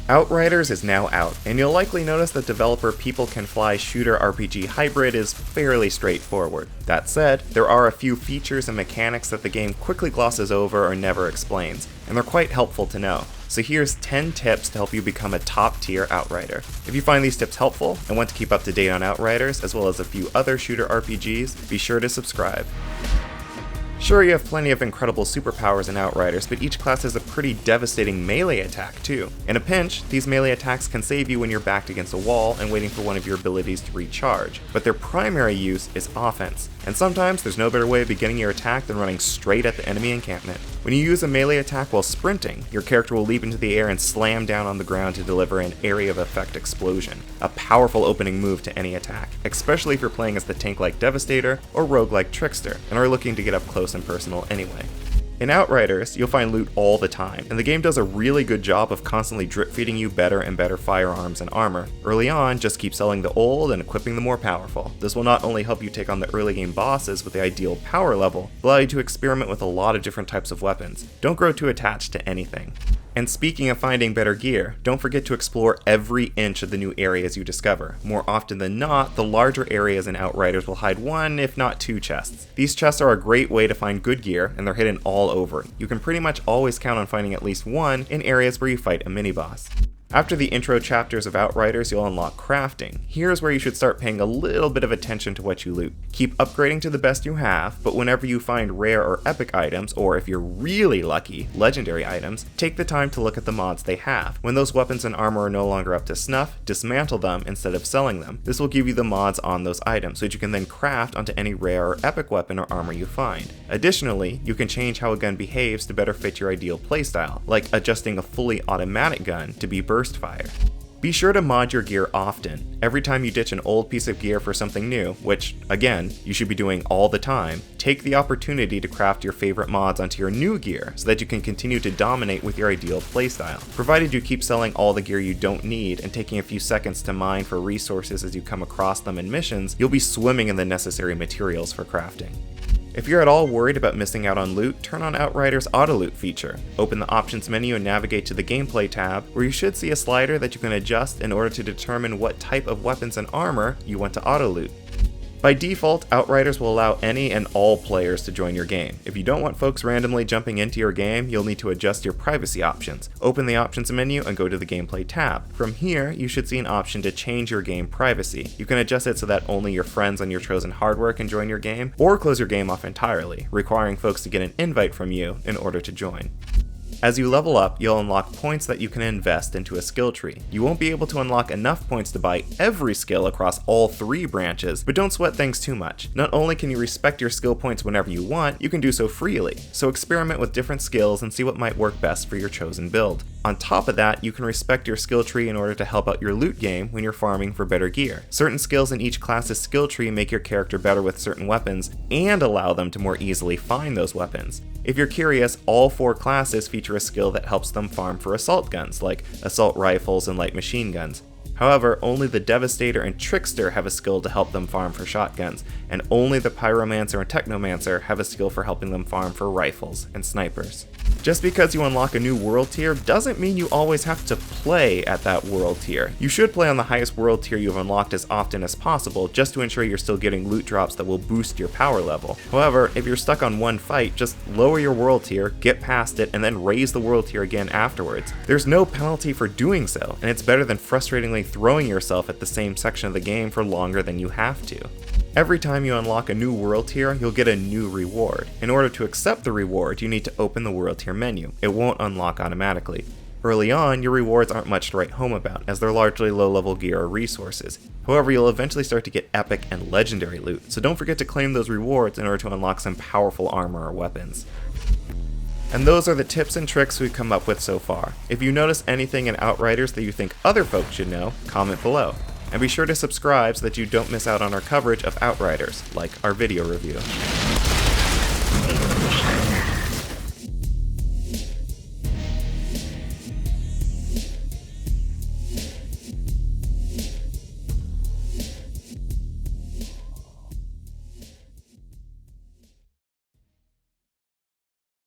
Outriders is now out, and you'll likely notice that developer People Can Fly shooter RPG hybrid is fairly straightforward. That said, there are a few features and mechanics that the game quickly glosses over or never explains, and they're quite helpful to know. So here's 10 tips to help you become a top-tier Outrider. If you find these tips helpful and want to keep up to date on Outriders, as well as a few other shooter RPGs, be sure to subscribe. Sure, you have plenty of incredible superpowers in Outriders, but each class has a pretty devastating melee attack too. In a pinch, these melee attacks can save you when you're backed against a wall and waiting for one of your abilities to recharge, but their primary use is offense, and sometimes there's no better way of beginning your attack than running straight at the enemy encampment. When you use a melee attack while sprinting, your character will leap into the air and slam down on the ground to deliver an area of effect explosion, a powerful opening move to any attack, especially if you're playing as the tank-like Devastator or rogue-like Trickster, and are looking to get up close and personal anyway. In Outriders, you'll find loot all the time, and the game does a really good job of constantly drip-feeding you better and better firearms and armor. Early on, just keep selling the old and equipping the more powerful. This will not only help you take on the early game bosses with the ideal power level, but allow you to experiment with a lot of different types of weapons. Don't grow too attached to anything. And speaking of finding better gear, don't forget to explore every inch of the new areas you discover. More often than not, the larger areas in Outriders will hide one, if not two chests. These chests are a great way to find good gear, and they're hidden all over. You can pretty much always count on finding at least one in areas where you fight a mini-boss. After the intro chapters of Outriders, you'll unlock crafting. Here's where you should start paying a little bit of attention to what you loot. Keep upgrading to the best you have, but whenever you find rare or epic items, or if you're really lucky, legendary items, take the time to look at the mods they have. When those weapons and armor are no longer up to snuff, dismantle them instead of selling them. This will give you the mods on those items, so that you can then craft onto any rare or epic weapon or armor you find. Additionally, you can change how a gun behaves to better fit your ideal playstyle, like adjusting a fully automatic gun to be burst fire. Be sure to mod your gear often. Every time you ditch an old piece of gear for something new, which, again, you should be doing all the time, take the opportunity to craft your favorite mods onto your new gear so that you can continue to dominate with your ideal playstyle. Provided you keep selling all the gear you don't need and taking a few seconds to mine for resources as you come across them in missions, you'll be swimming in the necessary materials for crafting. If you're at all worried about missing out on loot, turn on Outriders' Auto Loot feature. Open the Options menu and navigate to the Gameplay tab, where you should see a slider that you can adjust in order to determine what type of weapons and armor you want to auto loot. By default, Outriders will allow any and all players to join your game. If you don't want folks randomly jumping into your game, you'll need to adjust your privacy options. Open the Options menu and go to the Gameplay tab. From here, you should see an option to change your game privacy. You can adjust it so that only your friends on your chosen hardware can join your game, or close your game off entirely, requiring folks to get an invite from you in order to join. As you level up, you'll unlock points that you can invest into a skill tree. You won't be able to unlock enough points to buy every skill across all 3 branches, but don't sweat things too much. Not only can you respect your skill points whenever you want, you can do so freely. So experiment with different skills and see what might work best for your chosen build. On top of that, you can respect your skill tree in order to help out your loot game when you're farming for better gear. Certain skills in each class's skill tree make your character better with certain weapons and allow them to more easily find those weapons. If you're curious, all 4 classes feature a skill that helps them farm for assault guns, like assault rifles and light machine guns. However, only the Devastator and Trickster have a skill to help them farm for shotguns, and only the Pyromancer and Technomancer have a skill for helping them farm for rifles and snipers. Just because you unlock a new world tier doesn't mean you always have to play at that world tier. You should play on the highest world tier you've unlocked as often as possible, just to ensure you're still getting loot drops that will boost your power level. However, if you're stuck on one fight, just lower your world tier, get past it, and then raise the world tier again afterwards. There's no penalty for doing so, and it's better than frustratingly throwing yourself at the same section of the game for longer than you have to. Every time you unlock a new world tier, you'll get a new reward. In order to accept the reward, you need to open the world tier menu. It won't unlock automatically. Early on, your rewards aren't much to write home about, as they're largely low-level gear or resources. However, you'll eventually start to get epic and legendary loot, so don't forget to claim those rewards in order to unlock some powerful armor or weapons. And those are the tips and tricks we've come up with so far. If you notice anything in Outriders that you think other folks should know, comment below. And be sure to subscribe so that you don't miss out on our coverage of Outriders, like our video review.